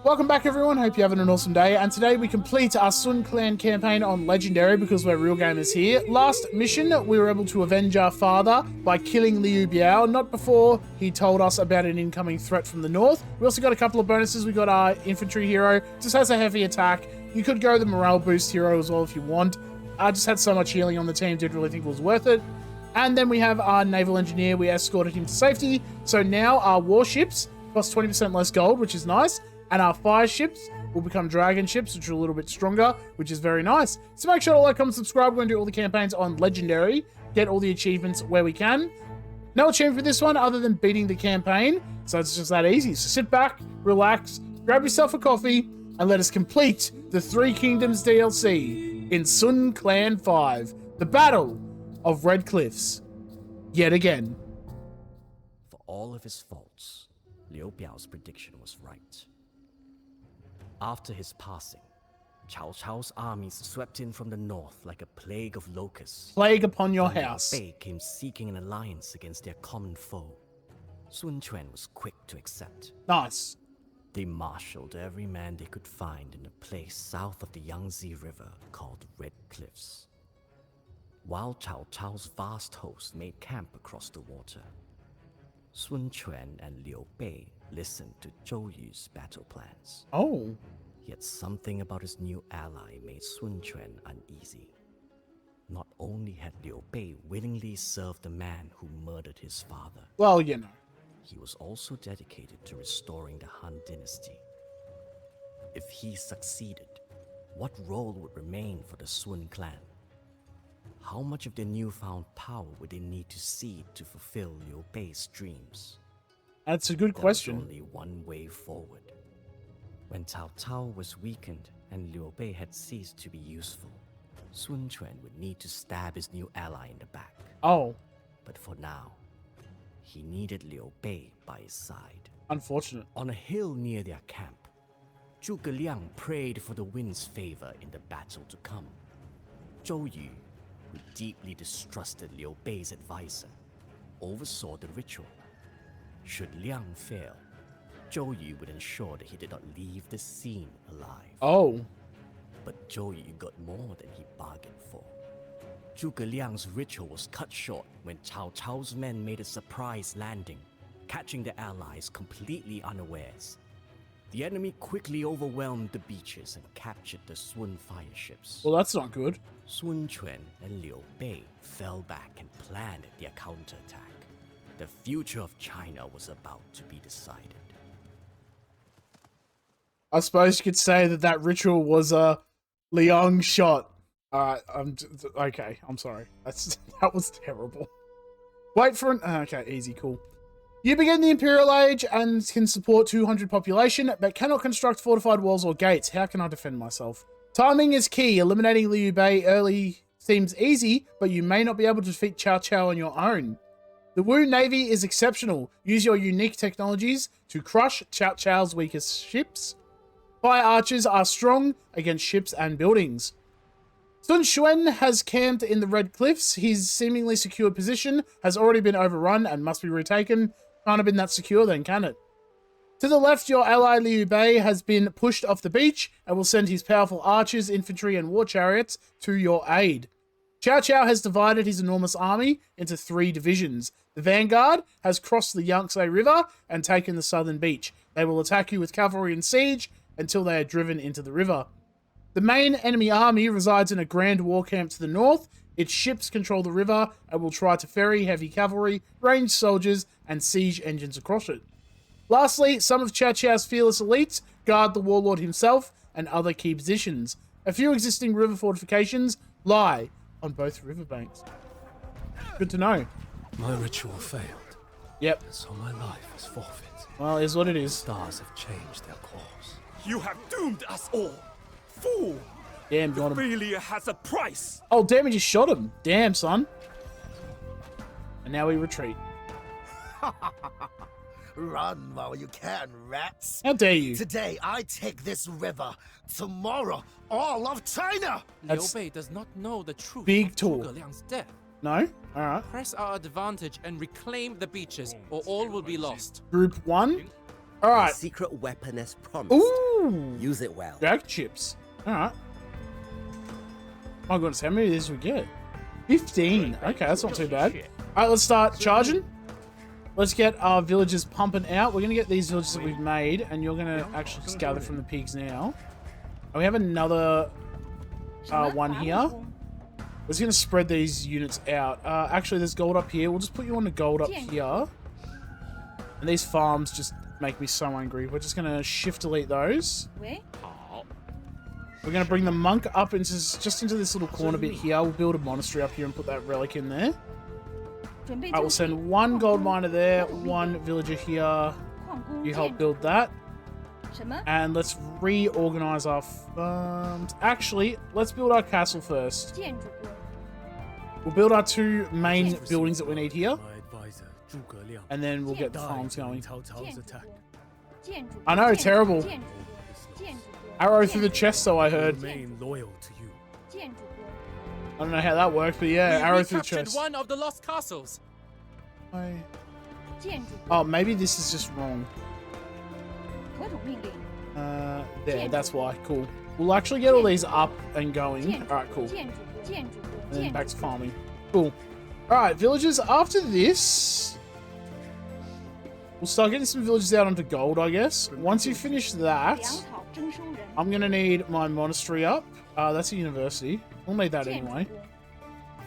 Welcome back, everyone. Hope you're having an awesome day. And today we complete our Sun Clan campaign on Legendary because we're real gamers here. Last mission, we were able to avenge our father by killing Liu Bei, not before he told us about an incoming threat from the north. We also got a couple of bonuses. We got our infantry hero, just has a heavy attack. You could go the morale boost hero as well if you want. I just had so much healing on the team, didn't really think it was worth it. And then we have our naval engineer. We escorted him to safety. So now our warships cost 20% less gold, which is nice. And our fire ships will become dragon ships, which are a little bit stronger, which is very nice. So make sure to like, comment, subscribe. We're going to do all the campaigns on Legendary. Get all the achievements where we can. No achievement for this one other than beating the campaign. So it's just that easy. So sit back, relax, grab yourself a coffee, and let us complete the Three Kingdoms DLC in Sun Clan 5. The Battle of Red Cliffs. Yet again. For all of his faults, Liu Bei's prediction was right. After his passing, Cao Cao's armies swept in from the north like a plague of locusts. Plague upon your house. Liu Bei came seeking an alliance against their common foe. Sun Quan was quick to accept. Nice. They marshaled every man they could find in a place south of the Yangtze River called Red Cliffs. While Cao Cao's vast host made camp across the water, Sun Quan and Liu Bei listened to Zhou Yu's battle plans. Oh. Yet something about his new ally made Sun Quan uneasy. Not only had Liu Bei willingly served the man who murdered his father, Well, you know. he was also dedicated to restoring the Han dynasty. If he succeeded, what role would remain for the Sun clan? How much of their newfound power would they need to cede to fulfill Liu Bei's dreams? That's a good question. There was only one way forward. When Cao Cao was weakened and Liu Bei had ceased to be useful, Sun Quan would need to stab his new ally in the back. Oh. But for now, he needed Liu Bei by his side. Unfortunate. On a hill near their camp, Zhuge Liang prayed for the wind's favor in the battle to come. Zhou Yu, who deeply distrusted Liu Bei's advisor, oversaw the ritual. Should Liang fail, Zhou Yu would ensure that he did not leave the scene alive. Oh. But Zhou Yu got more than he bargained for. Zhuge Liang's ritual was cut short when Cao Cao's men made a surprise landing, catching the allies completely unawares. The enemy quickly overwhelmed the beaches and captured the Sun fire ships. Well, that's not good. Sun Quan and Liu Bei fell back and planned their counterattack. The future of China was about to be decided. I suppose you could say that ritual was a Liang shot. Okay, I'm sorry. That was terrible. Wait for an... Okay, easy, cool. You begin the Imperial Age and can support 200 population, but cannot construct fortified walls or gates. How can I defend myself? Timing is key. Eliminating Liu Bei early seems easy, but you may not be able to defeat Cao Cao on your own. The Wu Navy is exceptional. Use your unique technologies to crush Cao Cao's weakest ships. Fire archers are strong against ships and buildings. Sun Quan has camped in the Red Cliffs. His seemingly secure position has already been overrun and must be retaken. Can't have been that secure then, can it? To the left, your ally Liu Bei has been pushed off the beach and will send his powerful archers, infantry, and war chariots to your aid. Cao Cao has divided his enormous army into 3 divisions. The vanguard has crossed the Yangtze River and taken the southern beach. They will attack you with cavalry and siege until they are driven into the river. The main enemy army resides in a grand war camp to the north. Its ships control the river and will try to ferry heavy cavalry, ranged soldiers, and siege engines across it. Lastly, some of Cao Cao's fearless elites guard the warlord himself and other key positions. A few existing river fortifications lie on both riverbanks. Good to know. My ritual failed. Yep. And so my life is forfeit. Well, it is what it is. Stars have changed their course. You have doomed us all! Fool! Damn, got him. Failure has a price! Oh, damn, he just shot him. Damn, son. And now we retreat. Run while you can, rats. How dare you? Today I take this river. Tomorrow, all of China. Liu That's Bei does not know the truth big of talk. Zhuge Liang's death. No? Alright. Press our advantage and reclaim the beaches, or all will be lost. Group 1. All right. Secret weapon as promised. Ooh. Use it well. Drag chips. All right. My goodness, how many of these we get? 15. Okay, that's not too bad. All right, let's start charging. Let's get our villagers pumping out. We're going to get these villages that we've made, and you're going to actually just gather from the pigs now. And we have another one here. We're just going to spread these units out. Actually, there's gold up here. We'll just put you on the gold up here. And these farms just make me so angry. We're just going to shift delete those. We're going to bring the monk up into just into this little corner bit here. We'll build a monastery up here and put that relic in there. I will send one gold miner there, one villager here. You help build that. And let's reorganize our farms. Actually, let's build our castle first. We'll build our 2 main buildings that we need here. And then we'll get the farms going. I know, terrible. Arrow through the chest, so I heard. Remain loyal to you. I don't know how that works, but yeah, arrow through the chest. one of the lost castles. Oh, maybe this is just wrong. There, that's why. Cool. We'll actually get all these up and going. Alright, cool. And then back to farming. Cool. Alright, villagers, after this, we'll start getting some villagers out onto gold, I guess. Once you finish that, I'm going to need my monastery up. That's a university. We'll need that anyway.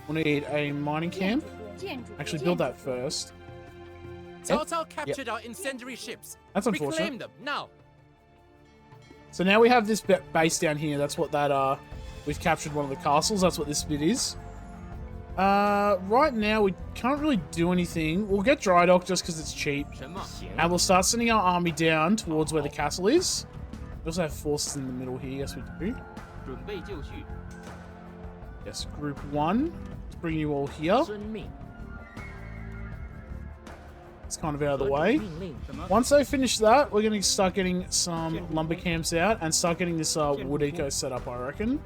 We'll need a mining camp. Actually, build that first. Cao Cao captured our incendiary ships. That's unfortunate. Reclaim them now. So now we have this base down here. That's what that, we've captured one of the castles. That's what this bit is. Right now, we can't really do anything. We'll get dry dock just because it's cheap. And we'll start sending our army down towards where the castle is. We also have forces in the middle here. Yes, we do. Yes, group 1. Let's bring you all here. It's kind of out of the way. Once they finish that, we're going to start getting some lumber camps out and start getting this wood eco set up, I reckon.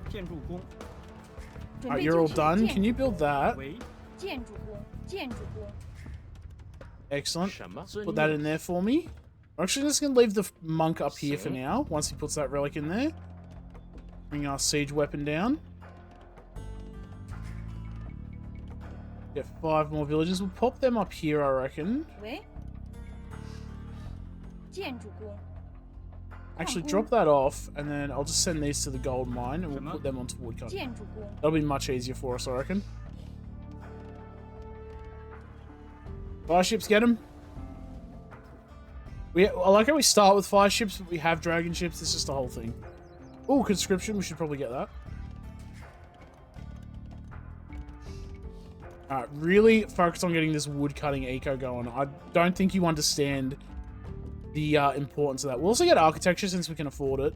Alright, you're all done. Can you build that? Excellent. Put that in there for me. I'm actually just going to leave the monk up here for now, once he puts that relic in there. Bring our siege weapon down. Get 5 more villagers. We'll pop them up here, I reckon. Actually, drop that off, and then I'll just send these to the gold mine, and we'll put them onto woodcut. That'll be much easier for us, I reckon. Fire ships, get them. I like how we start with fire ships, but we have dragon ships. It's just the whole thing. Oh, conscription. We should probably get that. Alright, really focus on getting this wood cutting eco going. I don't think you understand the importance of that. We'll also get architecture since we can afford it.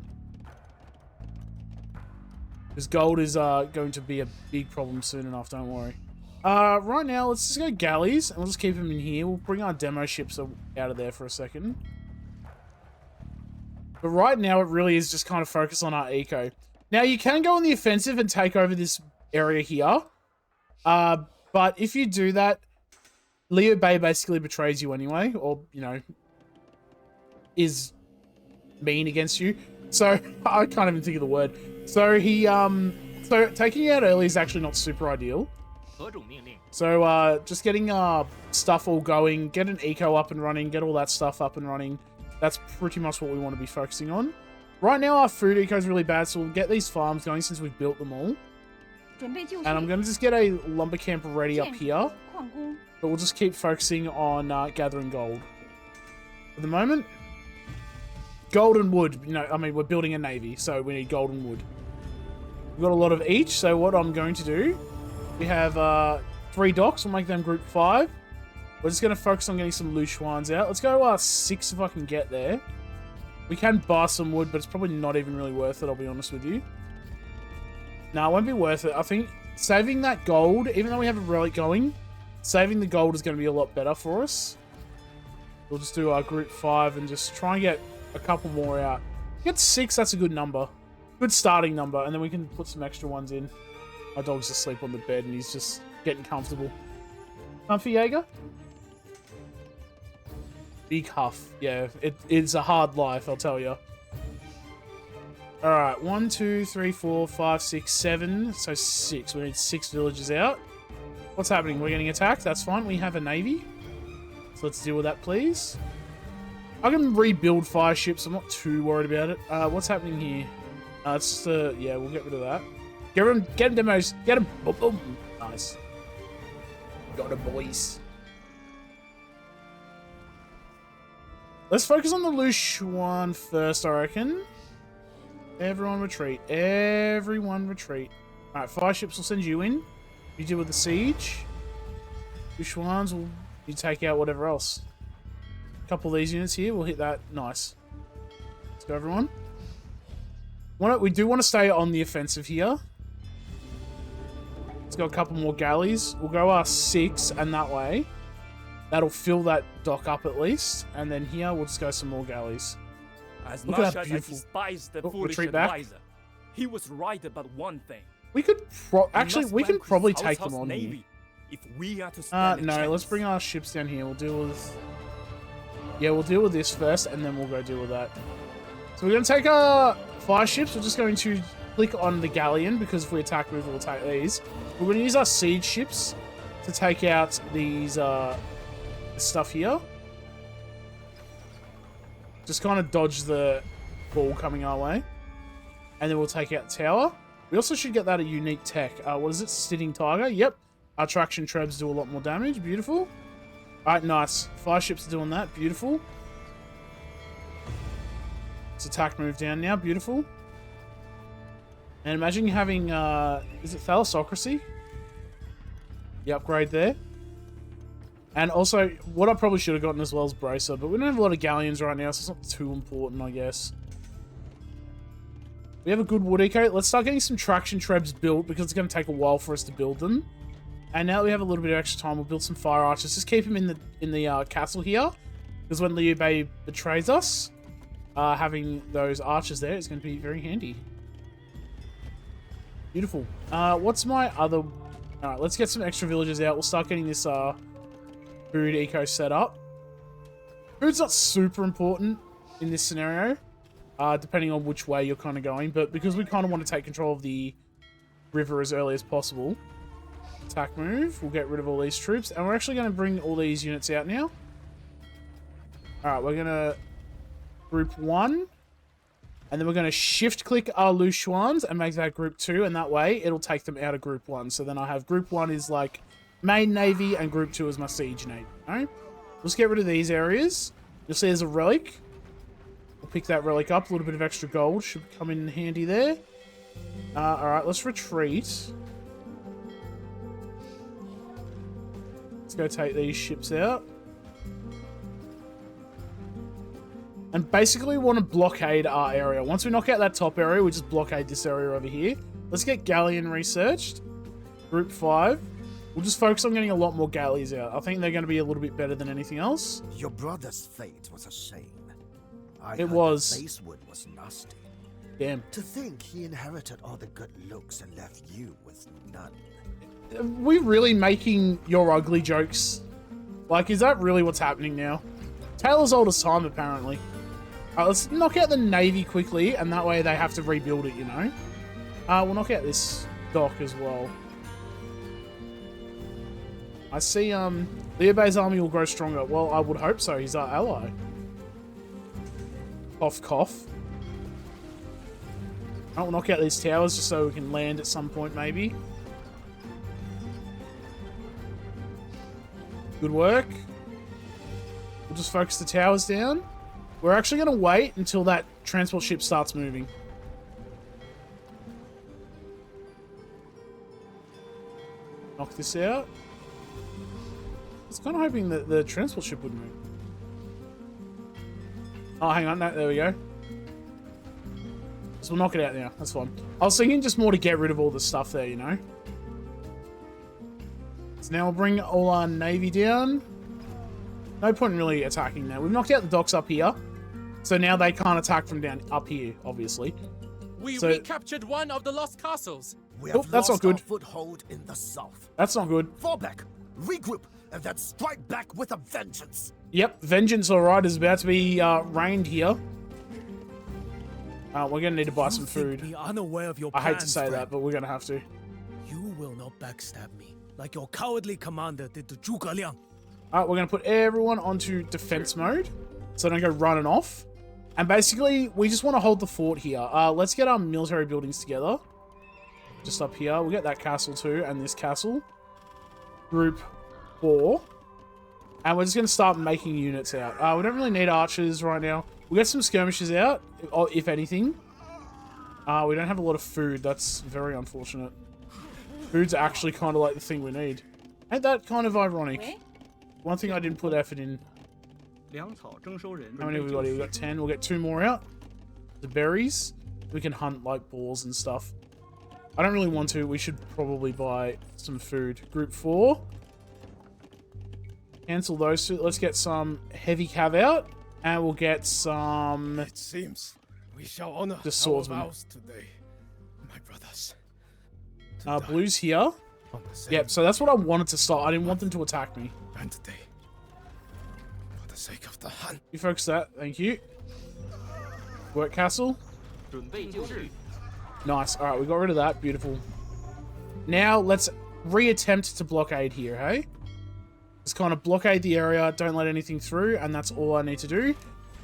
Because gold is going to be a big problem soon enough, don't worry. Right now, let's just go galleys, and we'll just keep them in here. We'll bring our demo ships out of there for a second. But right now, it really is just kind of focus on our eco. Now, you can go on the offensive and take over this area here. But if you do that, Liu Bei basically betrays you anyway, or, you know, is mean against you. So, I can't even think of the word. So, so taking you out early is actually not super ideal. So, just getting stuff all going, get an eco up and running, get all that stuff up and running. That's pretty much what we want to be focusing on. Right now, our food eco is really bad, so we'll get these farms going since we've built them all. And I'm going to just get a lumber camp ready up here. But we'll just keep focusing on gathering gold. For the moment, gold and wood. You know, I mean, we're building a navy, so we need gold and wood. We've got a lot of each, so what I'm going to do, we have 3 docks. We'll make them group 5. We're just going to focus on getting some Lushuans out. Let's go 6 if I can get there. We can buy some wood, but it's probably not even really worth it, I'll be honest with you. No, it won't be worth it. I think saving that gold, even though we have a relic going, saving the gold is going to be a lot better for us. We'll just do our group 5 and just try and get a couple more out. Get 6, that's a good number. Good starting number, and then we can put some extra ones in. My dog's asleep on the bed and he's just getting comfortable. Time for Jaeger? Big huff. Yeah, it's a hard life, I'll tell you. Alright, 1, 2, 3, 4, 5, 6, 7. So 6. We need 6 villages out. What's happening? We're getting attacked. That's fine. We have a navy. So let's deal with that, please. I can rebuild fire ships. I'm not too worried about it. What's happening here? It's just yeah, we'll get rid of that. Get him, demos. Get him. Boom, boom. Nice. Got it, boys. Let's focus on the Liu Shuan first, I reckon. Everyone retreat. Everyone retreat. Alright, fire ships will send you in. You deal with the siege. Liu Shuan's will you take out whatever else. A couple of these units here, we'll hit that. Nice. Let's go, everyone. We do want to stay on the offensive here. Let's go a couple more galleys. We'll go 6, and that way, that'll fill that dock up at least. And then here, we'll just go some more galleys. As Look much at that as I beautiful... despise the foolish retreat back. advisor, he was right about one thing. We could actually, we can probably take them on Navy here. if we are to stand a No, chance. let's bring our ships down here. We'll deal with... Yeah, we'll deal with this first, and then we'll go deal with that. So we're going to take our fire ships. We're just going to click on the galleon, because if we attack move, we'll take these. We're going to use our siege ships to take out these stuff here. Just kind of dodge the ball coming our way. And then we'll take out the tower. We also should get that a unique tech. What is it? Sitting Tiger? Yep. Our traction trebs do a lot more damage. Beautiful. Alright, nice. Fire ships are doing that. Beautiful. Let's attack move down now. Beautiful. And imagine having, is it Thalassocracy? The upgrade there. And also, what I probably should have gotten as well is Bracer, but we don't have a lot of galleons right now, so it's not too important, I guess. We have a good wood eco. Let's start getting some traction trebs built, because it's going to take a while for us to build them. And now that we have a little bit of extra time, we'll build some fire archers. Just keep them in the castle here, because when Liu Bei betrays us, having those archers there is going to be very handy. Beautiful. What's my other... Alright, let's get some extra villagers out. We'll start getting this food eco set up. Food's not super important in this scenario, depending on which way you're kind of going, but because we kind of want to take control of the river as early as possible, attack move, we'll get rid of all these troops, and we're actually going to bring all these units out now. Alright, we're going to group 1, and then we're going to shift click our Liu Shuans and make that group 2, and that way it'll take them out of group 1. So then I have group 1 is like main navy, and group 2 is my siege navy. Alright, let's get rid of these areas. You'll see there's a relic. We'll pick that relic up. A little bit of extra gold should come in handy there. Alright, let's retreat. Let's go take these ships out. And basically we want to blockade our area. Once we knock out that top area, we just blockade this area over here. Let's get galleon researched. Group 5. We'll just focus on getting a lot more galleys out. I think they're going to be a little bit better than anything else. Your brother's fate was a shame. It was. Basewood was nasty. Damn. To think he inherited all the good looks and left you with none. Are we really making your ugly jokes? Like, is that really what's happening now? Tale as old as time, apparently. Alright, let's knock out the navy quickly, and that way they have to rebuild it, you know? We'll knock out this dock as well. I see, Liu Bei's army will grow stronger. Well, I would hope so. He's our ally. Cough, cough. We'll knock out these towers just so we can land at some point, maybe. Good work. We'll just focus the towers down. We're actually going to wait until that transport ship starts moving. Knock this out. I was kind of hoping that the transport ship would move. Oh, hang on. No, there we go. So we'll knock it out now. That's fine. I was thinking just more to get rid of all the stuff there, you know? So now we'll bring all our navy down. No point in really attacking now. We've knocked out the docks up here. So now they can't attack from down up here, obviously. We So- recaptured one of the lost castles. We Oh, have that's lost not our good. foothold in the south. That's not good. Fall back, regroup, and then strike back with a vengeance. Yep, vengeance, alright, is about to be rained here. We're gonna need to buy some food. Me unaware of your I hate to plans, say friend. that, but we're gonna have to. You will not backstab me like your cowardly commander did to Zhuge Liang. Alright, we're gonna put everyone onto defense mode, so they don't go running off. And basically, we just want to hold the fort here. Let's get our military buildings together. Just up here. We'll get that castle too, and this castle. Group 4. And we're just going to start making units out. We don't really need archers right now. We'll get some skirmishers out, if anything. We don't have a lot of food. That's very unfortunate. Food's actually kind of like the thing we need. Ain't that kind of ironic? One thing I didn't put effort in. How many have we got here? We've got 10. We'll get 2 more out. The berries. We can hunt like boars and stuff. I don't really want to. We should probably buy some food. Group 4. Cancel those 2. Let's get some heavy cav out. And we'll get some... It seems we shall honor the swordsman. our vows today, my brothers. Blue's here. Yep, so that's what I wanted to start. I didn't want them to attack me. And today, for the sake of the Han. You focus that. Thank you. Work castle. Nice. Alright, we got rid of that. Beautiful. Now, let's reattempt to blockade here, hey? Just kind of blockade the area, don't let anything through, and that's all I need to do.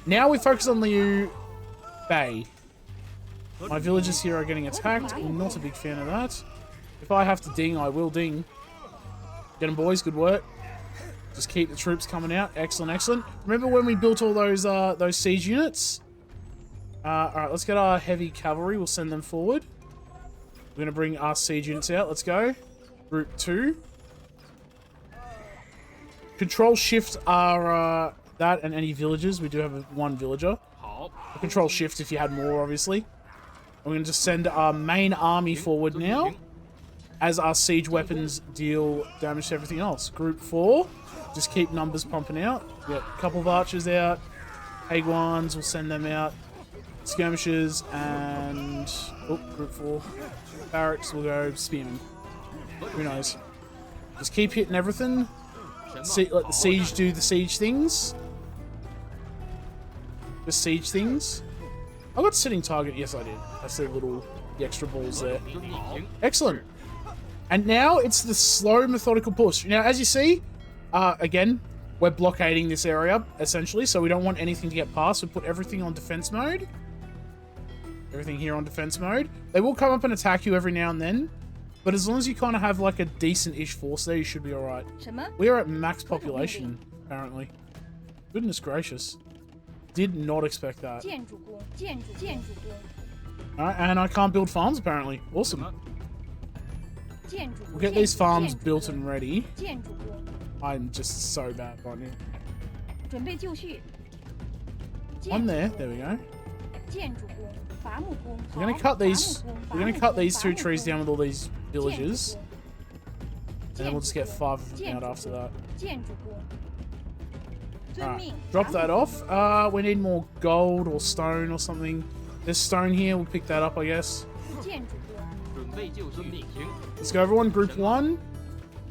Now we focus on Liu Bei. My villagers here are getting attacked. I'm not a big fan of that. If I have to ding, I will ding. Get them, boys. Good work. Just keep the troops coming out. Excellent, excellent. Remember when we built all those siege units? Alright, let's get our heavy cavalry. We'll send them forward. We're going to bring our siege units out. Let's go. Group 2. Control shift are that and any villagers. We do have one villager. Control shift if you had more, obviously. We're going to just send our main army forward now, as our siege weapons deal damage to everything else. Group 4, just keep numbers pumping out. We got a couple of archers out. Haguans, we'll send them out. Skirmishers and... Oh, group 4. Barracks, we'll go spearmen. Who knows? Just keep hitting everything. Let the siege do the siege things. The siege things. I got sitting target. Yes, I did. I see the extra balls there. Excellent. And now it's the slow, methodical push. Now, as you see, again, we're blockading this area, essentially, so we don't want anything to get past. We put everything on defense mode. Everything here on defense mode. They will come up and attack you every now and then, but as long as you kind of have like a decent-ish force there, you should be alright. We are at max population, apparently. Goodness gracious. Did not expect that. Alright, and I can't build farms, apparently. Awesome. We'll get these farms built and ready. I'm just so bad right now. One there. There we go. We're gonna cut these. We're gonna cut these 2 trees down with all these villages, and then we'll just get 5 of them out after that. Alright, drop that off. We need more gold or stone or something. There's stone here. We'll pick that up, I guess. Let's go, everyone. Group 1.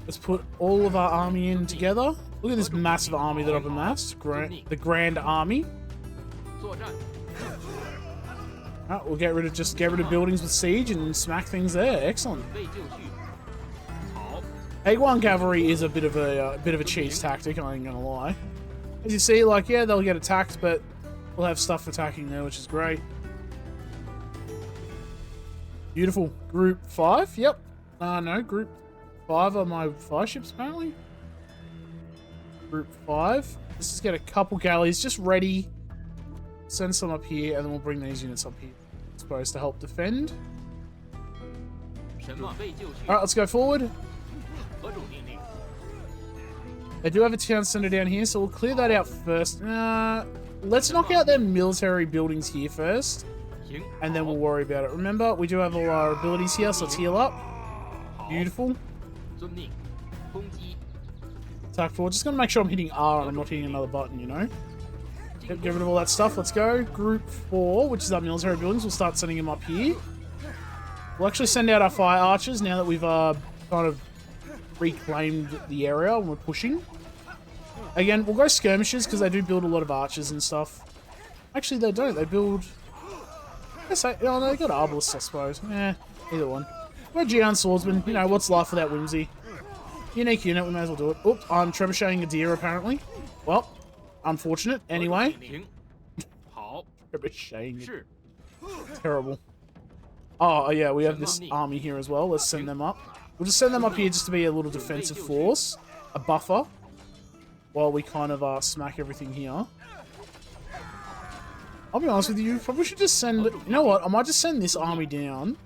Let's put all of our army in together. Look at this massive army that I've amassed. The Grand Army. Alright, we'll get rid of buildings with siege and smack things there. Excellent. A1 cavalry is a bit of a cheese tactic, I ain't gonna lie. As you see, like, yeah, they'll get attacked, but we'll have stuff attacking there, which is great. Beautiful. Group 5, yep. No, group 5 are my fire ships, apparently. Group 5. Let's just get a couple galleys just ready. Send some up here, and then we'll bring these units up here. Supposed to help defend. Alright, let's go forward. They do have a town center down here, so we'll clear that out first. Let's knock out their military buildings here first, and then we'll worry about it. Remember, we do have all our abilities here, so let's heal up. Beautiful. Attack forward. Just gonna make sure I'm hitting R and I'm not hitting another button, you know? Yep, get rid of all that stuff. Let's go. Group 4, which is our military buildings. We'll start sending them up here. We'll actually send out our fire archers now that we've kind of reclaimed the area and we're pushing. Again, we'll go skirmishers because they do build a lot of archers and stuff. Actually, they don't. They build... Oh, no, they got arbalists, I suppose. Either one. We're Gian Swordsman. You know, what's life without whimsy? Unique unit, we may as well do it. Oops, I'm trebucheting a deer, apparently. Well, unfortunate. Anyway. Trebucheting. Terrible. Oh, yeah, we have this army here as well. Let's send them up. We'll just send them up here just to be a little defensive force. A buffer. While we kind of smack everything here. I'll be honest with you, probably should just send... You know what? I might just send this army down.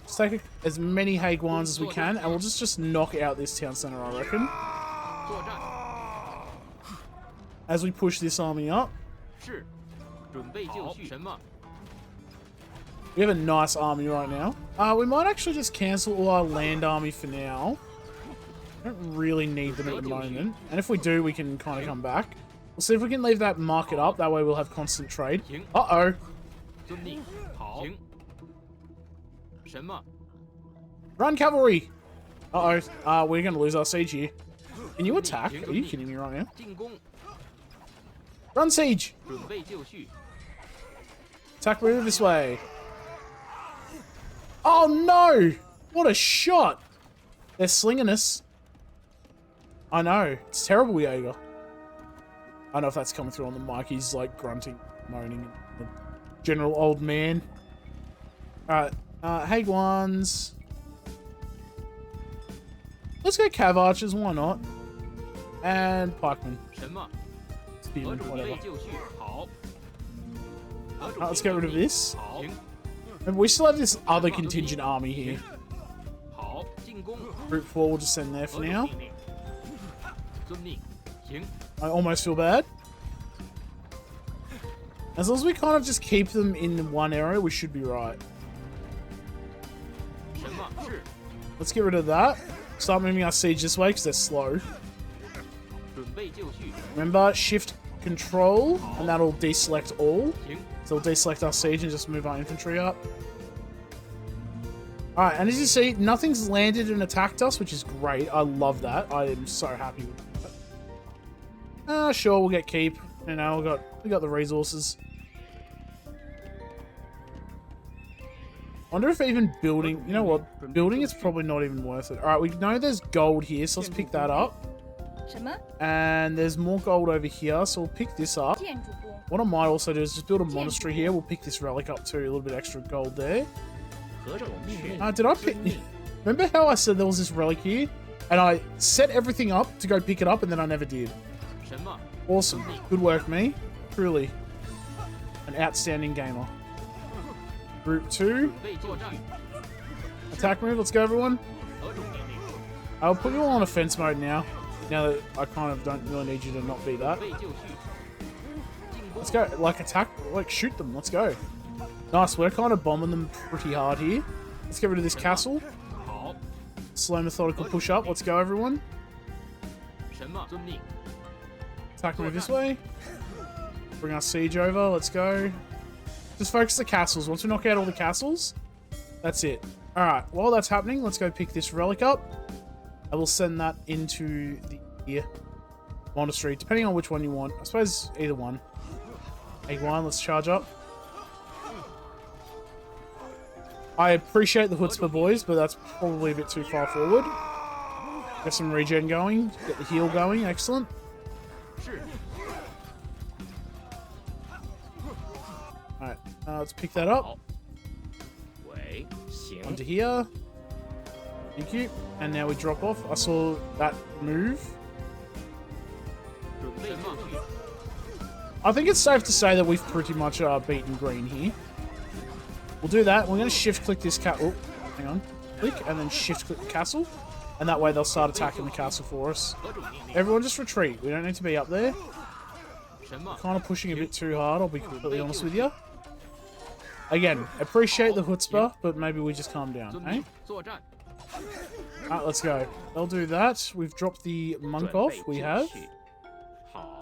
Just take as many Haguans as we can, and we'll just knock out this town center, I reckon. As we push this army up. We have a nice army right now. We might actually just cancel all our land army for now. Don't really need them at the moment. And if we do, we can kind of come back. We'll see if we can leave that market up. That way we'll have constant trade. Uh-oh. Run, cavalry! Uh-oh. We're going to lose our siege here. Can you attack? Are you kidding me right now? Run, siege! Attack move this way. Oh, no! What a shot! They're slinging us. I know. It's terrible, Jaeger. I don't know if that's coming through on the mic. He's like grunting, moaning. The general old man. Alright. Haguans. Let's go Cav Archers. Why not? And Pikemen. Spearmen, whatever. Alright, let's get rid of this. And we still have this other contingent army here. Group 4 we'll just send there for now. I almost feel bad. As long as we kind of just keep them in one area, we should be right. Let's get rid of that. Start moving our siege this way because they're slow. Remember, shift control, and that'll deselect all. So we'll deselect our siege and just move our infantry up. Alright, and as you see, nothing's landed and attacked us, which is great. I love that. I am so happy with that. Sure, we'll get keep. You know, we got the resources. Wonder if even building... You know what? Building is probably not even worth it. Alright, we know there's gold here, so let's pick that up. And there's more gold over here, so we'll pick this up. What I might also do is just build a monastery here. We'll pick this relic up too. A little bit extra gold there. Did I pick... Remember how I said there was this relic here? And I set everything up to go pick it up, and then I never did. Awesome. Good work, me. Truly. An outstanding gamer. Group 2. Attack move. Let's go, everyone. I'll put you all on offense mode now. Now that I kind of don't really need you to not be that. Let's go. Like, attack. Like, shoot them. Let's go. Nice. We're kind of bombing them pretty hard here. Let's get rid of this castle. Slow, methodical push up. Let's go, everyone. Attack move this way. Bring our siege over. Let's go. Just focus the castles. Once we knock out all the castles, that's it. Alright, while that's happening, let's go pick this relic up. I will send that into the monastery, depending on which one you want. I suppose either one. Egg wine, let's charge up. I appreciate the chutzpah, boys, but that's probably a bit too far forward. Get some regen going. Get the heal going. Excellent. Alright, let's pick that up. Onto here. Thank you. And now we drop off. I saw that move. I think it's safe to say that we've pretty much beaten green here. We'll do that. We're going to shift-click this castle. Oh, hang on. Click, and then shift-click the castle. And that way they'll start attacking the castle for us. Everyone just retreat. We don't need to be up there. We're kind of pushing a bit too hard, I'll be completely honest with you. Again, appreciate the chutzpah, but maybe we just calm down, eh? Alright, let's go. They'll do that. We've dropped the monk off. We have. So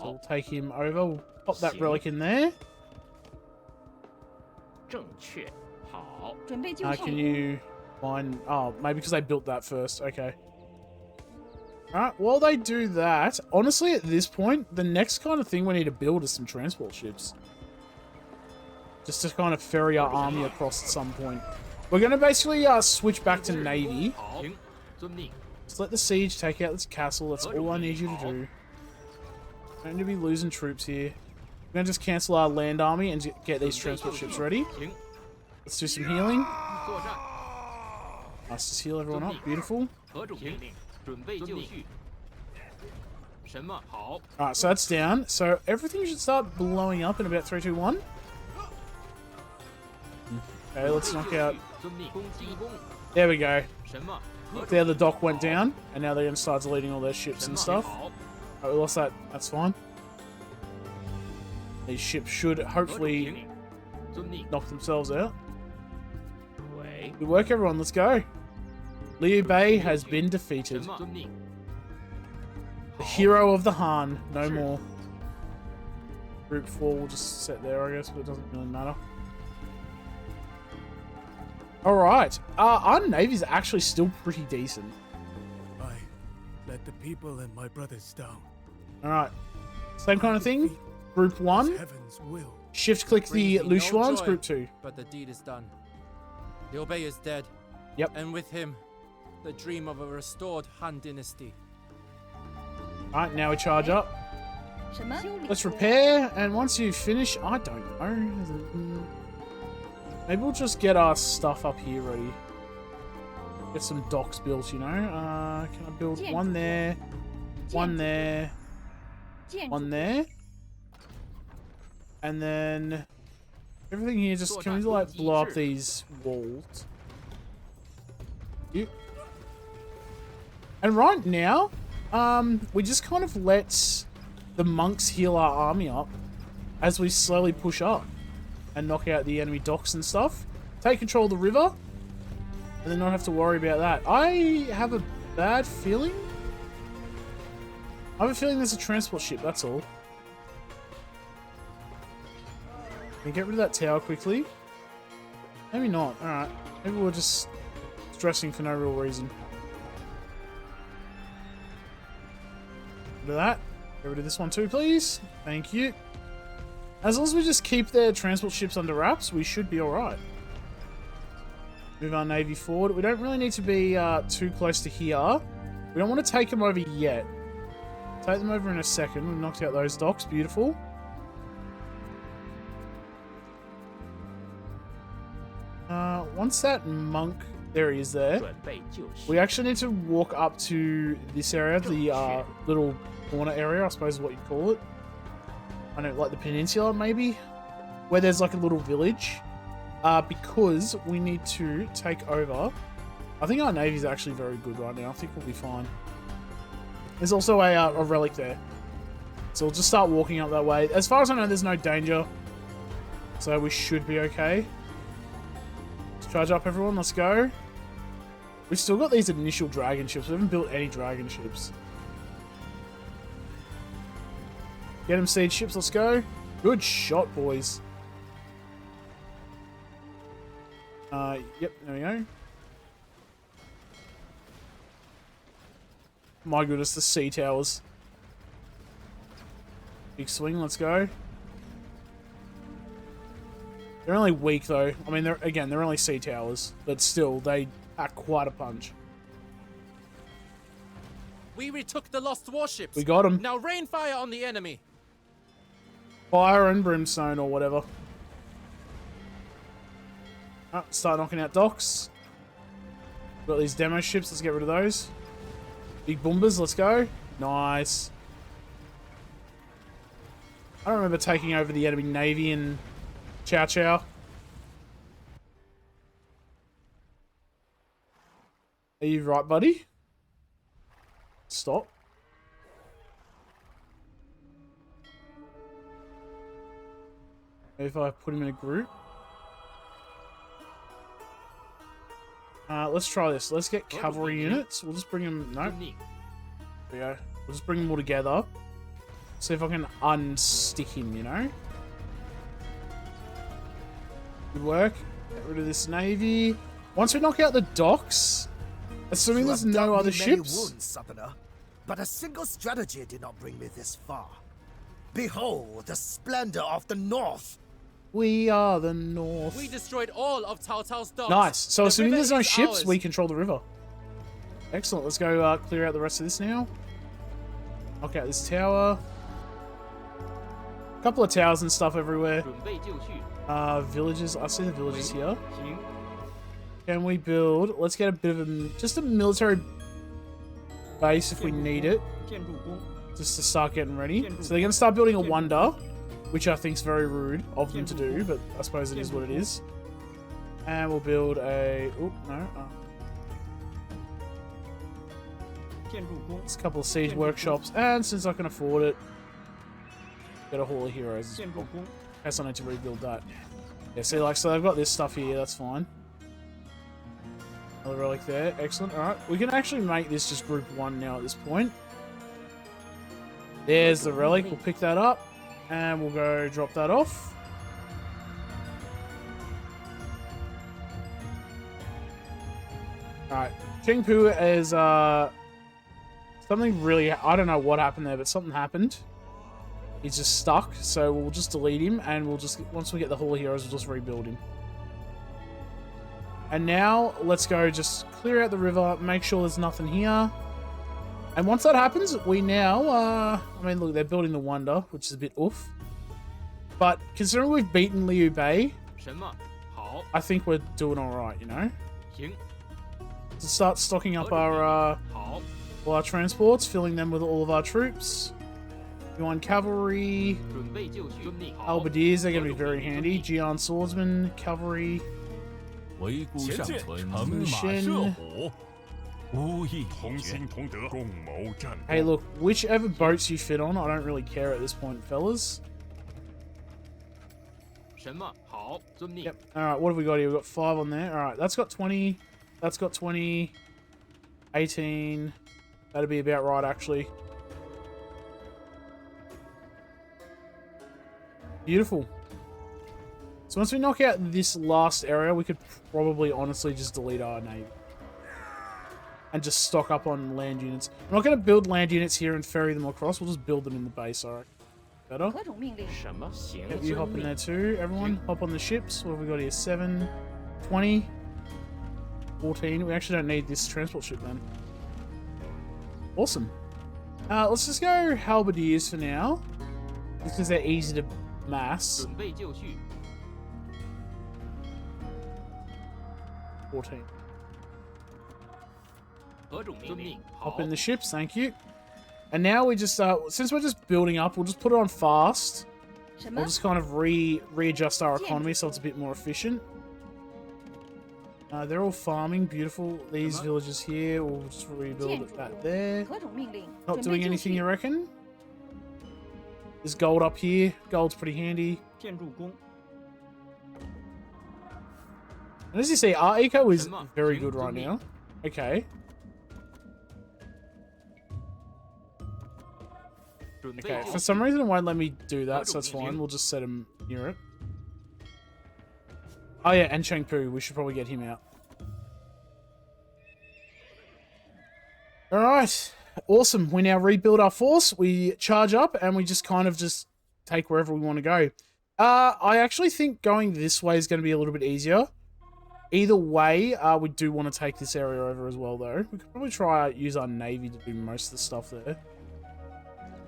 we'll take him over. We'll pop that relic in there. Can you find... Oh, maybe because they built that first. Okay. Alright, while they do that, honestly, at this point, the next kind of thing we need to build is some transport ships. Just to kind of ferry our army across at some point. We're going to basically switch back to Navy. Just let the siege take out this castle. That's all I need you to do. Don't need to be losing troops here. We're going to just cancel our land army and get these transport ships ready. Let's do some healing. Nice, just heal everyone up. Beautiful. Alright, so that's down. So everything should start blowing up in about 3, 2, 1. Okay, let's knock out. There we go. There, the dock went down, and now they're going to start deleting all their ships and stuff. Oh, we lost that. That's fine. These ships should hopefully knock themselves out. Good work, everyone. Let's go. Liu Bei has been defeated. The hero of the Han. No more. Group 4 will just sit there, I guess, but it doesn't really matter. Alright. Our Navy's actually still pretty decent. I let the people and my brothers down. Alright. Same kind of thing. Group 1. Heaven's will. Shift click the Brings me no Lushuans. joy, Group 2. But the deed is done. Liu Bei is dead. Yep. And with him, the dream of a restored Han dynasty. Alright, now we charge up. Let's repair, and once you finish, I don't know. Maybe we'll just get our stuff up here ready. Get some docks built, you know. Can I build one there, one there, one there, and then everything here. Just can we like blow up these walls? And right now, we just kind of let the monks heal our army up as we slowly push up and knock out the enemy docks and stuff. Take control of the river, and then not have to worry about that. I have a bad feeling. I have a feeling there's a transport ship, that's all. Can we get rid of that tower quickly? Maybe not. Alright. Maybe we're just stressing for no real reason. Get rid of that. Get rid of this one too, please. Thank you. As long as we just keep their transport ships under wraps, we should be alright. Move our navy forward. We don't really need to be too close to here. We don't want to take them over yet. Take them over in a second. We've knocked out those docks. Beautiful. Once that monk... There he is there. We actually need to walk up to this area, the little corner area, I suppose is what you call it. I don't know, like the peninsula, maybe? Where there's like a little village. Because we need to take over. I think our navy's actually very good right now. I think we'll be fine. There's also a relic there. So we'll just start walking up that way. As far as I know, there's no danger. So we should be okay. Let's charge up, everyone. Let's go. We've still got these initial dragon ships. We haven't built any dragon ships. Get them siege ships. Let's go. Good shot, boys. Yep, there we go. My goodness, the sea towers. Big swing, let's go. They're only weak though. I mean, they're only sea towers, but still, they are quite a punch. We retook the lost warships. We got them. Now rain fire on the enemy. Fire and brimstone or whatever. Oh, start knocking out docks. Got these demo ships, let's get rid of those. Big bombers, let's go. Nice. I don't remember taking over the enemy navy in Cao Cao. Are you right, buddy? Stop. Maybe if I put him in a group. Let's try this. Let's get cavalry units. We'll just bring them... No. There we go. We'll just bring them all together. See if I can unstick him, you know? Good work. Get rid of this navy. Once we knock out the docks, assuming there's no other ships... But a single strategy did not bring me this far. Behold the splendor of the North. We are the North. We destroyed all of Cao Cao's docks. Nice. So The assuming river there's no is ships, ours. we control the river. Excellent. Let's go clear out the rest of this now. Knock out this tower. A couple of towers and stuff everywhere. 准备就绪， Villages. I see the villages here. 行， Can we build? Let's get a bit of just a military base if we need it, 建筑工， just to start getting ready. So they're going to start building a wonder, which I think is very rude of them to do, but I suppose it is what it is. And we'll build a... Oh, no. 建筑工， Just a couple of siege workshops. And since I can afford it, get a Hall of Heroes as 建筑 well. 工， Guess I need to rebuild that. Yeah, see, like, so they've got this stuff here. That's fine. Another relic there. Excellent. All right. We can actually make this just group 1 now at this point. There's the relic. We'll pick that up. And we'll go drop that off. Alright. Chengpu is, something really... I don't know what happened there, but something happened. He's just stuck, so we'll just delete him, and we'll just... Once we get the Hall of Heroes, we'll just rebuild him. And now, let's go just clear out the river, make sure there's nothing here. And once that happens, we now... I mean, look, they're building the Wonder, which is a bit oof. But considering we've beaten Liu Bei, 什么？好， I think we're doing alright, you know? 行， To start stocking up our, 好， all our transports, filling them with all of our troops. You want cavalry, 准备就绪，遵命。好， halberdiers, they're going to be very handy. Jian swordsmen, cavalry, 围孤上存，前乘马进射虎，无意同心同德，共谋战 Hey, 功。 look, whichever boats you fit on, I don't really care at this point, fellas. 什么？好，遵命。 Yep. Alright, what have we got here? We've got 5 on there. Alright, that's got 20. That's got 20. 18. That'd be about right, actually. Beautiful. So once we knock out this last area, we could probably honestly just delete our navy. And just stock up on land units. I'm not going to build land units here and ferry them across. We'll just build them in the base, alright. Better. 何种命令？什么？行， Yep, you hop in there too, everyone. Hop on the ships. What have we got here? 7, 20, 14. We actually don't need this transport ship then. Awesome. Let's just go halberdiers for now. Just because they're easy to mass. 准备就绪， 14. 何种命令？好 Hop，in the ships, thank you. And now we just, since we're just building up, we'll just put it on fast. 什么 We'll？ just kind of readjust our economy so it's a bit more efficient. They're all farming, beautiful. These villages here, we'll just rebuild it back there. 何种命令？ Not 准备 doing 就 anything, 绪 you reckon? There's gold up here. Gold's pretty handy. 建筑工， And as you see, our eco is very good right now. Okay. 准备 Okay. 就 For 绪， some reason, it won't let me do that, so that's fine. We'll just set him near it. Oh yeah, and Chengpu. We should probably get him out. Alright. Awesome. We now rebuild our force. We charge up and we just kind of just take wherever we want to go. I actually think going this way is going to be a little bit easier. Either way, we do want to take this area over as well, though. We could probably try use our navy to do most of the stuff there.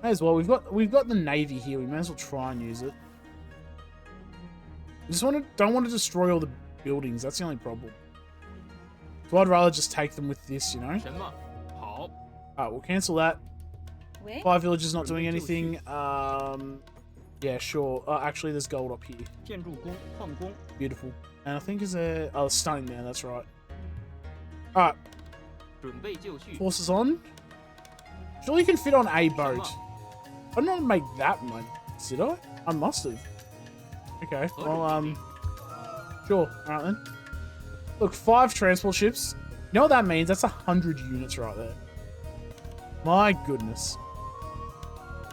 May as well. We've got the navy here. We may as well try and use it. We just don't want to destroy all the buildings. That's the only problem. So I'd rather just take them with this, you know. 什么？好， Alright, we'll cancel that. 喂， 5 villages not doing anything. Yeah, sure. Actually, there's gold up here. 建筑工，矿工， Beautiful. And I think is there... Oh, stunning there. That's right. Alright, 准备就绪， forces on. Surely you can fit on a boat. I did not make that much, did I? I must have. Okay, well, sure. Alright then. Look, 5 transport ships. You know what that means? That's 100 units right there. My goodness.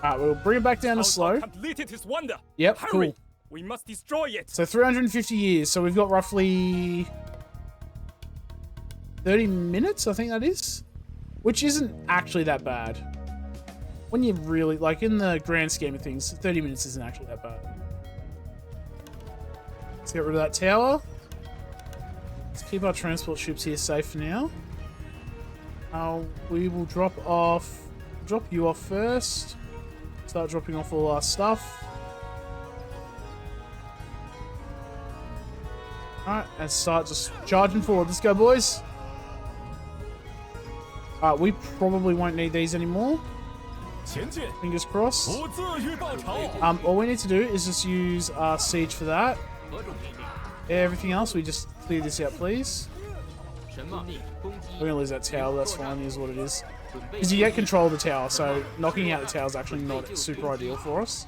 Alright, we'll bring it back down to slow. completed his wonder. Yep, Hurry! cool. We must destroy it. So 350 years. So we've got roughly 30 minutes, I think that is. Which isn't actually that bad. when you really, like, in the grand scheme of things, 30 minutes isn't actually that bad. Let's get rid of that tower. Let's keep our transport ships here safe for now. We will drop you off first. Start dropping off all our stuff. Alright, and start just charging forward. Let's go, boys. Alright, we probably won't need these anymore. Fingers crossed. All we need to do is just use siege for that. Everything else, we just clear this out, please. We're gonna lose that tower, that's fine, is what it is. Because you get control of the tower, so knocking out the tower is actually not super ideal for us.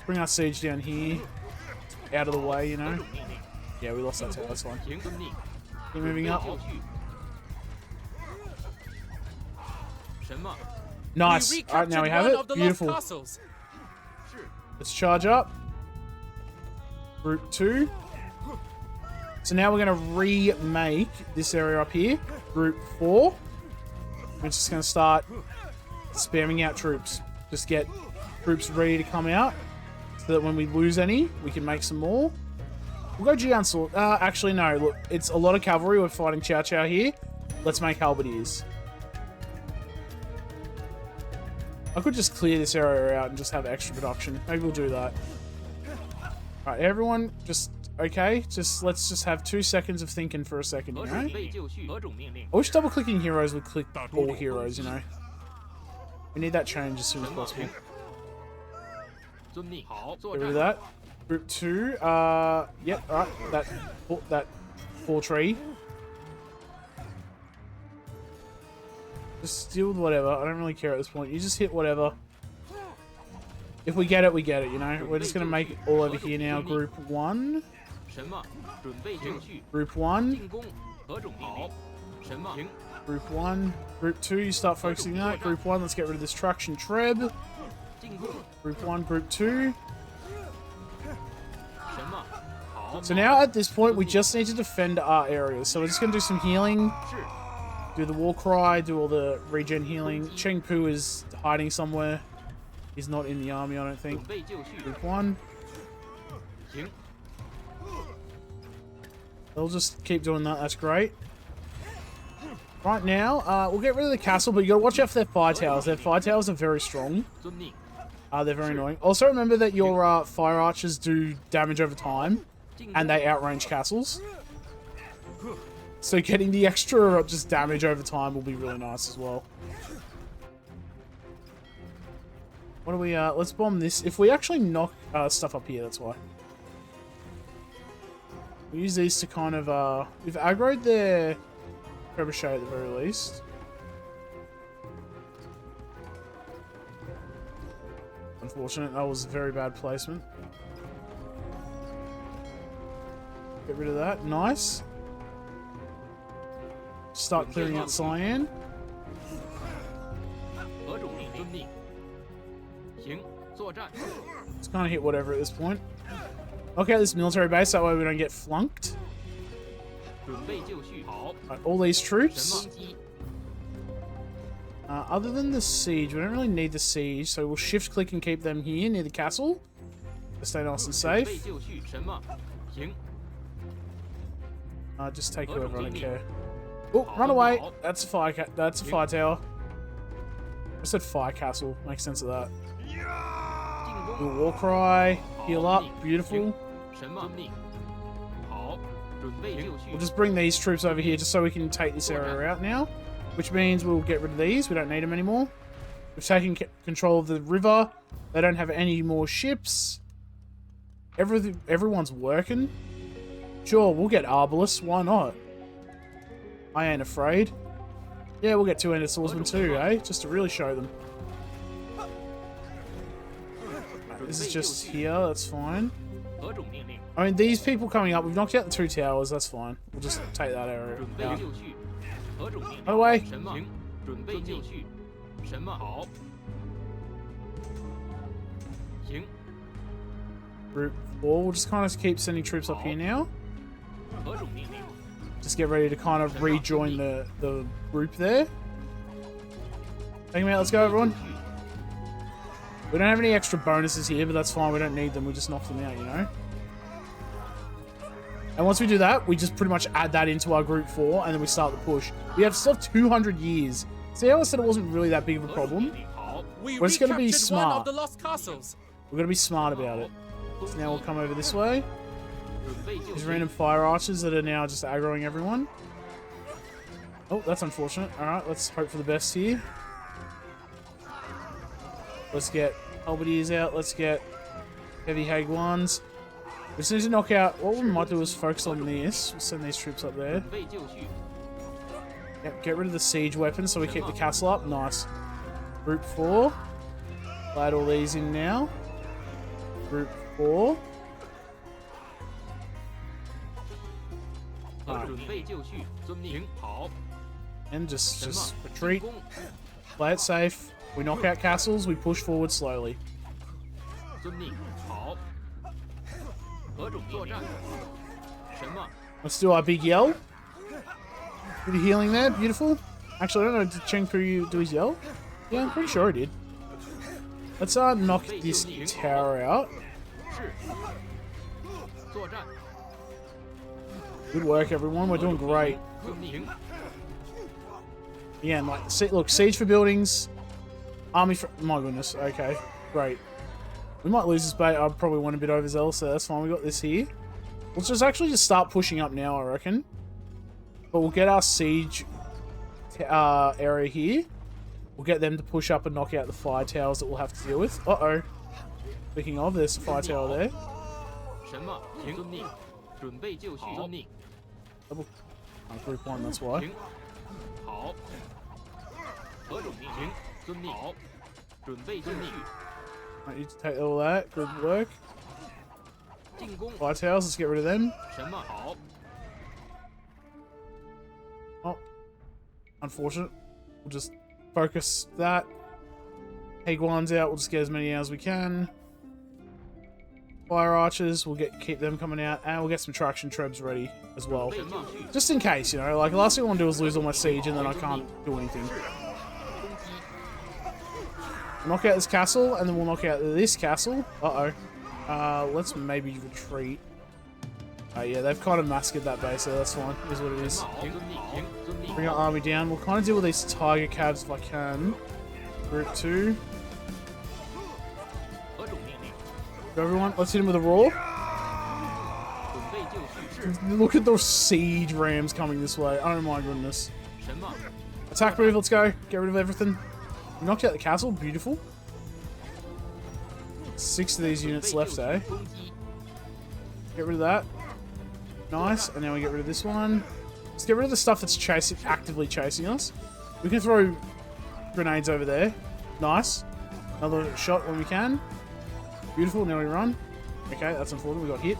Bring our siege down here. Out of the way, you know. Yeah, we lost that tower, that's fine. Keep moving up. Nice. Alright, now we have it. Beautiful. Let's charge up. Group 2. So now we're going to remake this area up here. Group 4. We're just going to start spamming out troops. Just get troops ready to come out. So that when we lose any, we can make some more. We'll go Jiansor. Actually, no. Look, it's a lot of cavalry. We're fighting Cao Cao here. Let's make halberdiers. I could just clear this area out and just have extra production. Maybe we'll do that. Alright, everyone, just... Okay, let's just have 2 seconds of thinking for a second, you know? I wish double-clicking heroes would click all heroes, you know? We need that change as soon as possible. Get rid of that. Group 2, yep, alright, that 4 tree. Just steal whatever, I don't really care at this point. You just hit whatever. If we get it, we get it, you know? We're just gonna make it all over here now. Group 1. Group 1. Group 1. Group 2, you start focusing on that. Group 1, let's get rid of this traction treb. Group 1, Group 2. So now at this point, we just need to defend our areas. So we're just going to do some healing. Do the war cry, do all the regen healing. Cheng Pu is hiding somewhere. He's not in the army, I don't think. Group 1. They'll just keep doing that, that's great. Right now, we'll get rid of the castle, but you gotta watch out for their fire towers. Their fire towers are very strong. They're very annoying. Also remember that your fire archers do damage over time, and they outrange castles. So getting the extra just damage over time will be really nice as well. What do we, let's bomb this. If we actually knock stuff up here, that's why. We use these to kind of, we've aggroed their trebuchet at the very least. Unfortunate, that was a very bad placement. Get rid of that, nice. Start clearing out cyan. Let's kind of hit whatever at this point. Okay, this military base, that way we don't get flunked. Right, all these troops. Other than the siege, we don't really need the siege, so we'll shift click and keep them here near the castle to stay nice and safe. Just take whoever, I don't care. Oh, run away! That's a fire. That's a fire tower. I said fire castle. Makes sense of that. We'll war cry. Heal up. Beautiful. We'll just bring these troops over here just so we can take this area out now. Which means we'll get rid of these. We don't need them anymore. We've taken control of the river. They don't have any more ships. Everyone's working. Sure, we'll get Arbalest. Why not? I ain't afraid. Yeah, we'll get 2-handed swordsmen too, eh? Just to really show them. Right, this is just here. That's fine. I mean, these people coming up, we've knocked out the 2 towers. That's fine. We'll just take that area out. By the way. Group 4. We'll just kind of keep sending troops up here now. Just get ready to kind of rejoin the group there. Take him out. Let's go, everyone. We don't have any extra bonuses here, but that's fine. We don't need them. We just knock them out, you know? And once we do that, we just pretty much add that into our group 4, and then we start the push. We have still 200 years. See how I said it wasn't really that big of a problem? We're just going to be recaptured smart. one of the lost castles. We're going to be smart about it. So now we'll come over this way. These random fire archers that are now just aggroing everyone. Oh, that's unfortunate. Alright, let's hope for the best here. Let's get halberdiers out. Let's get heavy Hagwans. We just need to knock out... What we might do is focus on this. We'll send these troops up there. Yep, get rid of the siege weapons so we keep the castle up. Nice. Group 4. Add all these in now. Group 4. And just retreat. Play it safe. We knock out castles, we push forward slowly. Let's do our big yell. Bit of healing there, beautiful. Actually, I don't know, did Cheng Pu do his yell? Yeah, I'm pretty sure he did. Let's knock this tower out. Good work, everyone. We're doing great. Yeah, and like, look, siege for buildings. Army for... My goodness, okay. Great. We might lose this bait. I probably went a bit overzealous, so that's fine. We got this here. Let's just actually just start pushing up now, I reckon. But we'll get our siege area here. We'll get them to push up and knock out the fire towers that we'll have to deal with. Uh-oh. Speaking of, there's a fire tower there. Double... Oh, group 1, that's why. I need to take all that. Good work. Fire towers, let's get rid of them. Oh. Unfortunate. We'll just focus that. Hagwans out, we'll just get as many out as we can. Fire archers, we'll keep them coming out, and we'll get some traction trebs ready as well. Just in case, you know, like the last thing I want to do is lose all my siege and then I can't do anything. Knock out this castle, and then we'll knock out this castle. Uh-oh. Let's maybe retreat. Yeah, they've kind of massacred that base, so that's fine. Here's what it is. Bring our army down. We'll kind of deal with these tiger cabs if I can. Group 2. Go, everyone. Let's hit him with a roar. Look at those siege rams coming this way. Oh my goodness. Attack move, let's go. Get rid of everything. We knocked out the castle. Beautiful. 6 of these units left, eh? Get rid of that. Nice. And now we get rid of this one. Let's get rid of the stuff that's actively chasing us. We can throw grenades over there. Nice. Another shot when we can. Beautiful. Now we run. Okay, that's unfortunate. We got hit.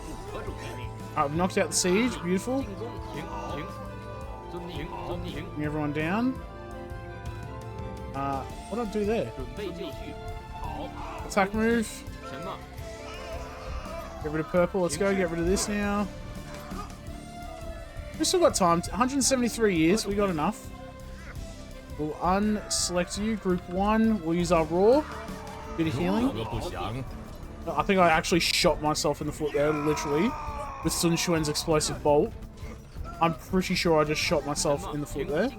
Alright, we knocked out the siege. Beautiful. Bring everyone down. What did I do there? Attack move. Get rid of purple. Let's go. Get rid of this now. We've still got time. 173 years. We got enough. We'll unselect you. Group 1. We'll use our roar. Bit of healing. I think I actually shot myself in the foot there, literally, with Sun Xuan's explosive bolt. I'm pretty sure I just shot myself in the foot there.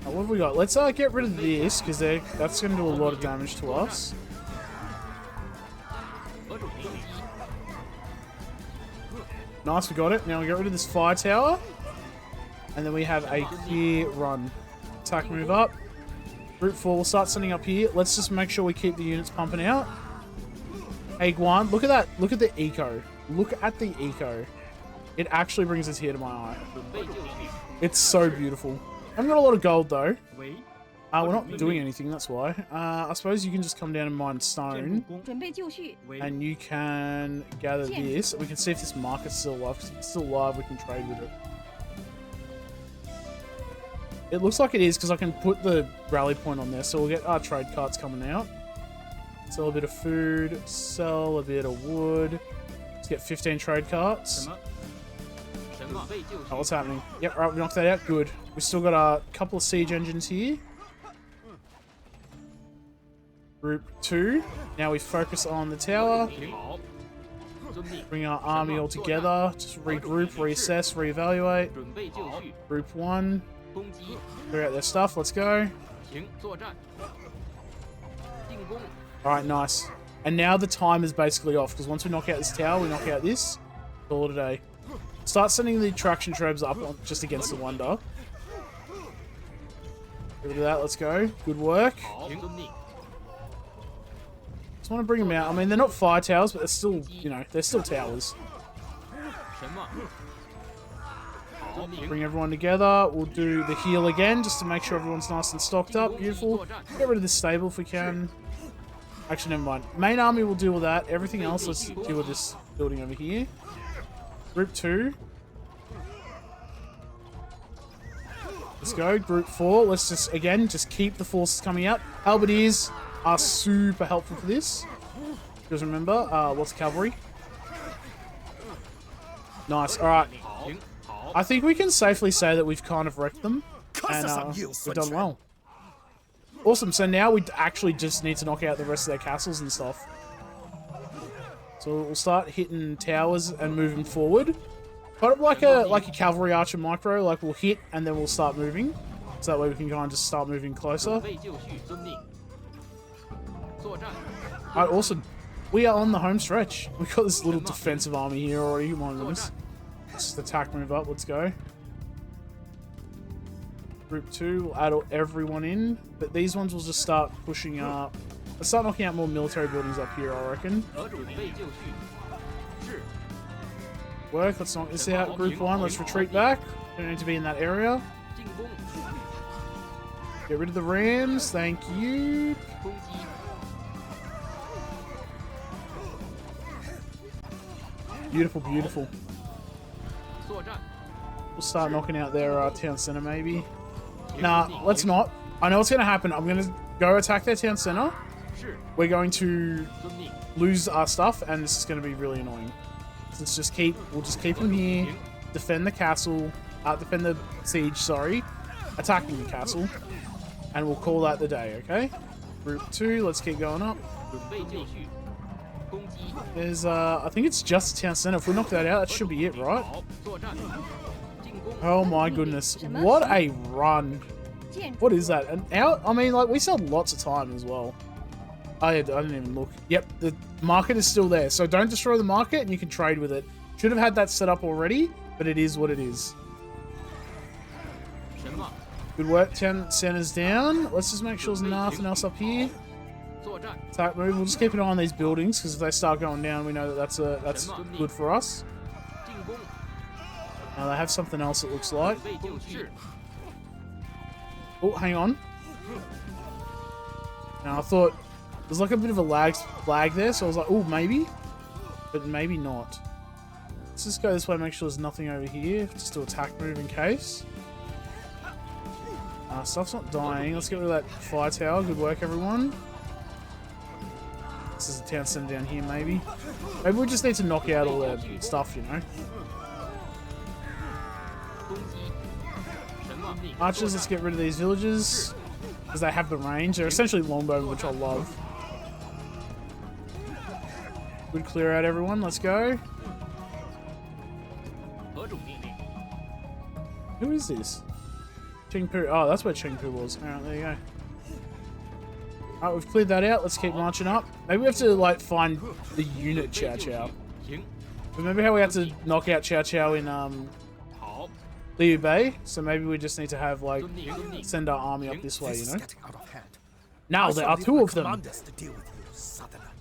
What have we got? Let's get rid of this, because that's going to do a lot of damage to us. Nice, we got it. Now we get rid of this fire tower. And then we have a clear run. Attack move up. Group 4, we'll start sending up here. Let's just make sure we keep the units pumping out. Hagwan, look at that. Look at the eco. Look at the eco. It actually brings a tear to my eye. It's so beautiful. I haven't got a lot of gold though. We're not doing anything, that's why. I suppose you can just come down and mine stone. And you can gather this. We can see if this market's still alive. If it's still alive, we can trade with it. It looks like it is because I can put the rally point on there. So we'll get our trade carts coming out. Sell a bit of food. Sell a bit of wood. Let's get 15 trade carts. Oh, what's happening? Yep, right, we knocked that out. Good. We still got a couple of siege engines here. Group 2. Now we focus on the tower. Bring our army all together. Just regroup, reassess, reevaluate. Group 1. Clear out their stuff. Let's go. Alright, nice. And now the time is basically off, because once we knock out this tower, we knock out this. Call it a day. Start sending the traction troops up just against the Wonder. Get rid of that, let's go. Good work. Just want to bring them out. I mean, they're not fire towers, but they're still, you know, they're still towers. Bring everyone together. We'll do the heal again, just to make sure everyone's nice and stocked up. Beautiful. Get rid of this stable if we can. Actually, never mind. Main army will deal with that. Everything else, let's deal with this building over here. Group 2. Let's go. Group 4. Let's just, again, just keep the forces coming out. Halberdiers are super helpful for this. Just remember, what's cavalry? Nice. Alright. I think we can safely say that we've kind of wrecked them. And we've done well. Awesome. So now we actually just need to knock out the rest of their castles and stuff. So we'll start hitting towers and moving forward. Kind of like a cavalry archer micro. Like we'll hit and then we'll start moving. So that way we can kind of just start moving closer. Alright, awesome. We are on the home stretch. We've got this little defensive army here already. My goodness. Just attack, move up. Let's go. Group 2, we'll add everyone in, but these ones will just start pushing up. Let's start knocking out more military buildings up here, I reckon. Work, let's knock this out. Group 1, let's retreat back. Don't need to be in that area. Get rid of the rams, thank you. Beautiful, beautiful. We'll start knocking out their town center, maybe. Nah, let's not. I know what's going to happen. I'm going to go attack their town center. We're going to lose our stuff, and this is going to be really annoying. So we'll just keep them here, defend the castle, defend the siege, sorry, attacking the castle, and we'll call that the day, okay? Group 2, let's keep going up. There's, I think it's just the town center. If we knock that out, that should be it, right? Oh my goodness. What a run. What is that? An hour? I mean, like, we sell lots of time as well. I didn't even look. Yep, the market is still there. So don't destroy the market and you can trade with it. Should have had that set up already, but it is what it is. Good work, 10 centers down. Let's just make sure there's nothing else up here. Attack move. We'll just keep an eye on these buildings, because if they start going down, we know that that's good for us. Now they have something else, it looks like. Oh, hang on. Now I thought there's like a bit of a lag there, so I was like, oh, maybe, but maybe not. Let's just go this way, make sure there's nothing over here. Just do attack move in case. Stuff's not dying. Let's get rid of that fire tower. Good work, everyone. This is a town center down here, maybe. Maybe we just need to knock out all that stuff, you know. Archers, let's get rid of these villages, because they have the range. They're essentially longbowmen, which I love. Good clear out, everyone. Let's go. Who is this? Chengpu. Oh, that's where Chengpu was. Alright, there you go. Alright, we've cleared that out. Let's keep marching up. Maybe we have to, like, find the unit Cao Cao. Remember how we had to knock out Cao Cao in, Liu Bei? So maybe we just need to have, like, send our army up this way, you know? Now there are two of them.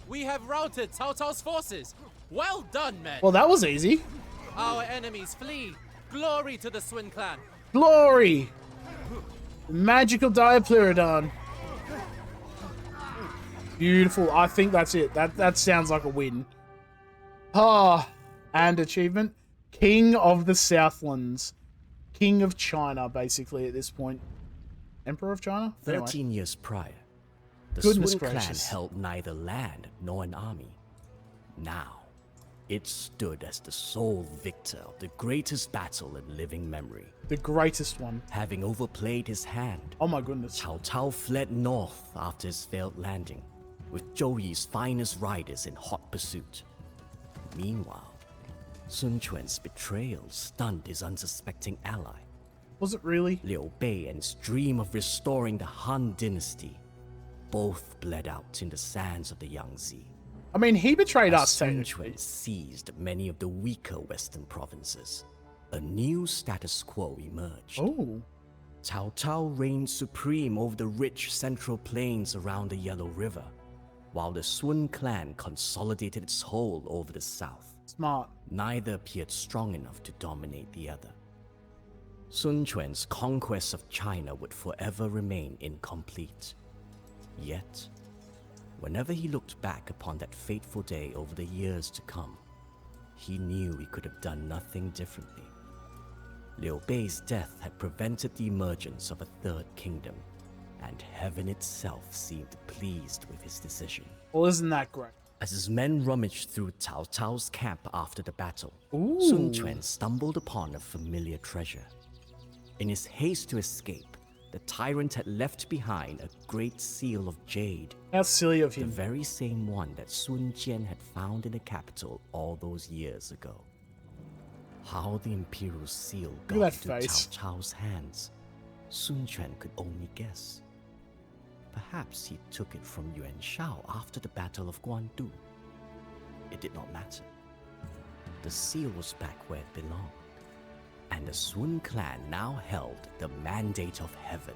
We have routed Cao Cao's forces. Well done, men. Well, that was easy. Our enemies flee. Glory to the Swin clan. Glory! Magical Diapleurodon. Beautiful. I think that's it. That sounds like a win. Ah, and achievement. King of the Southlands. King of China, basically, at this point. Emperor of China? Anyway. 13 years prior, the Goodness Swin clan gracious. held neither land nor an army. Now, It stood as the sole victor of the greatest battle in living memory. The greatest one. Having overplayed his hand, Oh my goodness. Cao Cao fled north after his failed landing, with Zhou Yi's finest riders in hot pursuit. Meanwhile, Sun Quan's betrayal stunned his unsuspecting ally. Was it really? Liu Bei and his dream of restoring the Han dynasty both bled out in the sands of the Yangtze. I mean, he betrayed As us, Sun technically. Quan seized many of the weaker western provinces, a new status quo emerged. Oh. Cao Cao reigned supreme over the rich central plains around the Yellow River, while the Sun clan consolidated its hold over the south. Smart. Neither appeared strong enough to dominate the other. Sun Quan's conquest of China would forever remain incomplete. Yet, whenever he looked back upon that fateful day over the years to come, he knew he could have done nothing differently. Liu Bei's death had prevented the emergence of a third kingdom, and heaven itself seemed pleased with his decision. Well, isn't that great? As his men rummaged through Cao Cao's camp after the battle, Ooh. Sun Quan stumbled upon a familiar treasure. In his haste to escape, the tyrant had left behind a great seal of jade, How silly of the him. very same one that Sun Jian had found in the capital all those years ago. How the imperial seal at got that into face. Cao Cao's hands, Sun Quan could only guess. Perhaps he took it from Yuan Shao after the Battle of Guandu. It did not matter. The seal was back where it belonged, and the Sun clan now held the mandate of heaven.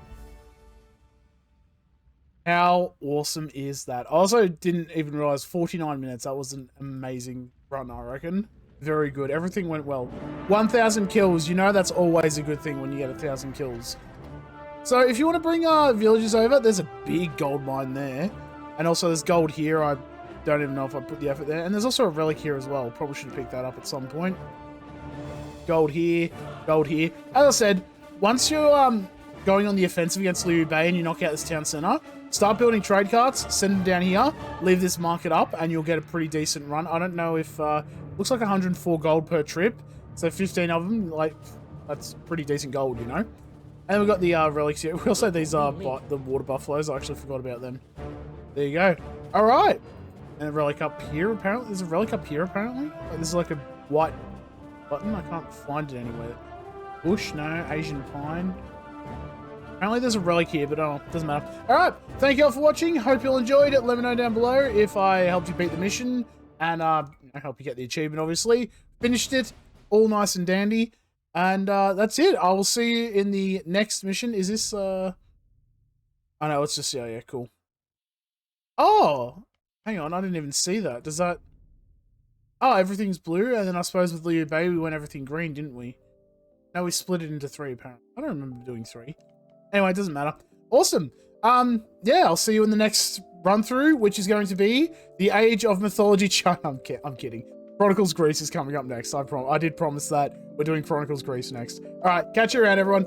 How awesome is that? I also didn't even realize 49 minutes. That was an amazing run, I reckon. Very good. Everything went well. 1,000 kills. You know that's always a good thing when you get 1,000 kills. So if you want to bring villagers over, there's a big gold mine there. And also there's gold here. I don't even know if I put the effort there. And there's also a relic here as well. Probably should have picked that up at some point. Gold here. Gold here. As I said, once you're going on the offensive against Liu Bei and you knock out this town center, start building trade carts, send them down here, leave this market up, and you'll get a pretty decent run. I don't know if... looks like 104 gold per trip. So 15 of them, like, that's pretty decent gold, you know? And we've got the relics here. We also have these, the water buffaloes. I actually forgot about them. There you go. All right. And a relic up here, apparently. There's a relic up here, apparently. Like, this is like a white button. I can't find it anywhere. Bush, no. Asian pine. Apparently there's a relic here, but oh, doesn't matter. All right. Thank you all for watching. Hope you all enjoyed it. Let me know down below if I helped you beat the mission. And I help you get the achievement, obviously. Finished it. All nice and dandy. And that's it. I will see you in the next mission. Is this... Oh, no, it's just... Yeah, cool. Oh! Hang on, I didn't even see that. Does that... Oh, everything's blue, and then I suppose with Liu Bei we went everything green, didn't we? No, we split it into 3, apparently. I don't remember doing 3. Anyway, it doesn't matter. Awesome. Yeah, I'll see you in the next run-through, which is going to be the Age of Mythology China. I'm kidding. Chronicles Greece is coming up next. I did promise that. We're doing Chronicles Greece next. All right, catch you around, everyone.